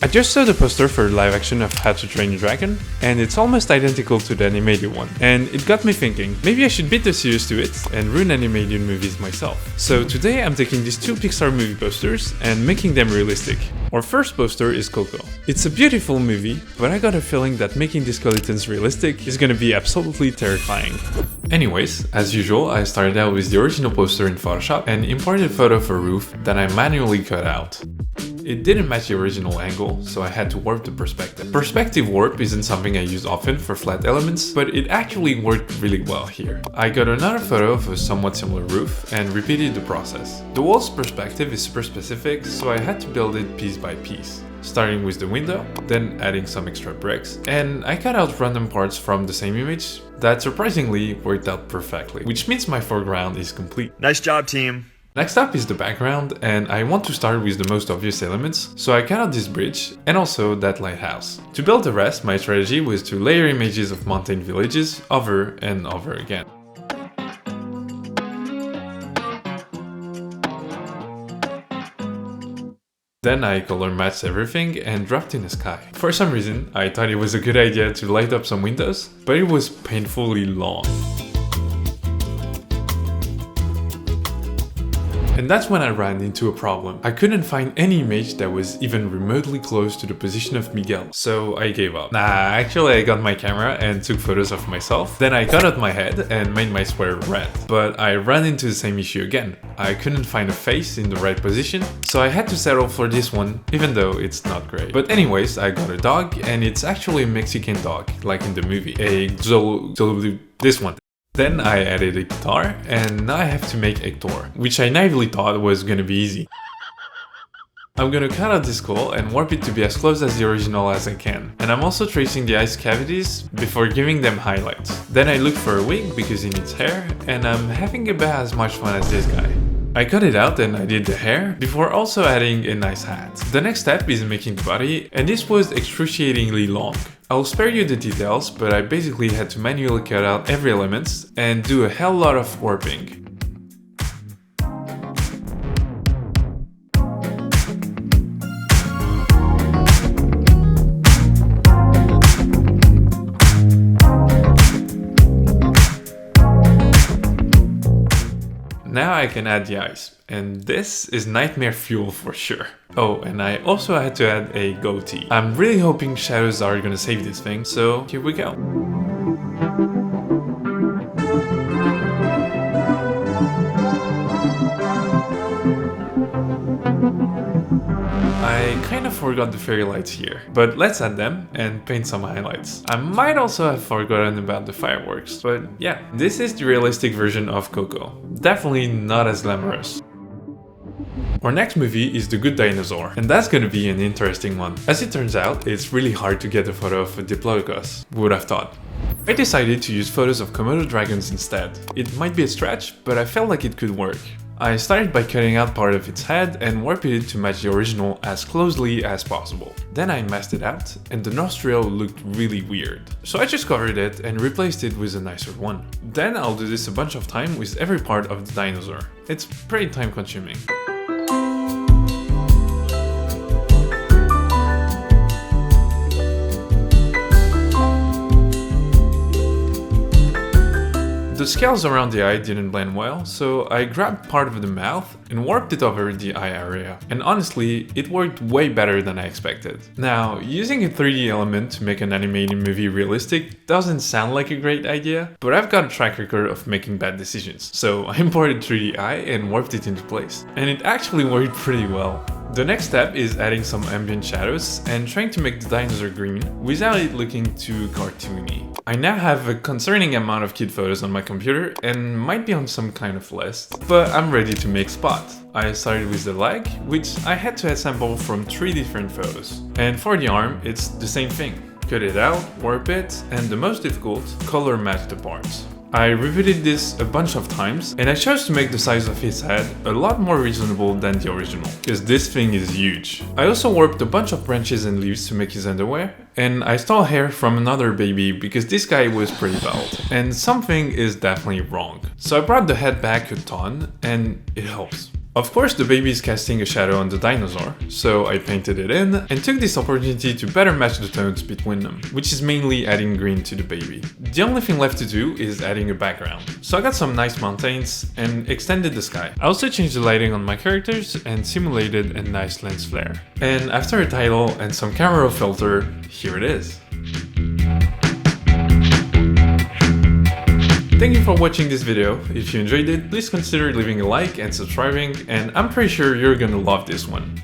just saw the poster for the live action of How to Train Your Dragon, and it's almost identical to the animated one. And it got me thinking, maybe I should be too serious to it and ruin animated movies myself. So today I'm taking these two Pixar movie posters and making them realistic. Our first poster is Coco. It's a beautiful movie, but I got a feeling that making the skeletons realistic is gonna be absolutely terrifying. Anyways, as usual, I started out with the original poster in Photoshop and imported a photo of a roof that I manually cut out. It didn't match the original angle, so I had to warp the perspective. Perspective warp isn't something I use often for flat elements, but it actually worked really well here. I got another photo of a somewhat similar roof and repeated the process. The wall's perspective is super specific, so I had to build it piece by piece. Starting with the window, then adding some extra bricks, and I cut out random parts from the same image that surprisingly worked out perfectly, which means my foreground is complete. Nice job, team! Next up is the background, and I want to start with the most obvious elements, so I cut out this bridge and also that lighthouse. To build the rest, my strategy was to layer images of mountain villages over and over again. Then I color matched everything and dropped in the sky. For some reason, I thought it was a good idea to light up some windows, but it was painfully long. And that's when I ran into a problem. I couldn't find any image that was even remotely close to the position of Miguel, so I gave up. Actually I got my camera and took photos of myself. Then I cut out my head and made my square red. But I ran into the same issue again. I couldn't find a face in the right position, so I had to settle for this one, even though it's not great. But anyways, I got a dog, and it's actually a Mexican dog, like in the movie. This one. Then I added a guitar, and now I have to make Hector, which I naively thought was gonna be easy. I'm gonna cut out this skull and warp it to be as close as the original as I can. And I'm also tracing the eyes cavities before giving them highlights. Then I look for a wig because he needs hair, and I'm having about as much fun as this guy. I cut it out and I did the hair, before also adding a nice hat. The next step is making the body, and this was excruciatingly long. I'll spare you the details, but I basically had to manually cut out every element and do a hell lot of warping. Now I can add the eyes, and this is nightmare fuel for sure. Oh, and I also had to add a goatee. I'm really hoping shadows are gonna save this thing, so here we go. I kind of forgot the fairy lights here, but let's add them and paint some highlights. I might also have forgotten about the fireworks, but yeah, this is the realistic version of Coco. Definitely not as glamorous. Our next movie is The Good Dinosaur, and that's gonna be an interesting one. As it turns out, it's really hard to get a photo of a Diplodocus, would have thought. I decided to use photos of Komodo dragons instead. It might be a stretch, but I felt like it could work. I started by cutting out part of its head and warping it to match the original as closely as possible. Then I masked it out, and the nostril looked really weird. So I just covered it and replaced it with a nicer one. Then I'll do this a bunch of times with every part of the dinosaur. It's pretty time consuming. The scales around the eye didn't blend well, so I grabbed part of the mouth and warped it over the eye area. And honestly, it worked way better than I expected. Now, using a 3D element to make an animated movie realistic doesn't sound like a great idea, but I've got a track record of making bad decisions. So I imported 3D eye and warped it into place. And it actually worked pretty well. The next step is adding some ambient shadows and trying to make the dinosaur green without it looking too cartoony. I now have a concerning amount of kid photos on my computer and might be on some kind of list, but I'm ready to make Spot. I started with the leg, which I had to assemble from 3 different photos. And for the arm, it's the same thing. Cut it out, warp it, and the most difficult, color match the parts. I repeated this a bunch of times, and I chose to make the size of his head a lot more reasonable than the original, because this thing is huge. I also warped a bunch of branches and leaves to make his underwear, and I stole hair from another baby because this guy was pretty bald, and something is definitely wrong. So I brought the head back a ton, and it helps. Of course, the baby is casting a shadow on the dinosaur, so I painted it in and took this opportunity to better match the tones between them, which is mainly adding green to the baby. The only thing left to do is adding a background. So I got some nice mountains and extended the sky. I also changed the lighting on my characters and simulated a nice lens flare. And after a title and some camera filter, here it is. Thank you for watching this video. If you enjoyed it, please consider leaving a like and subscribing, and I'm pretty sure you're gonna love this one.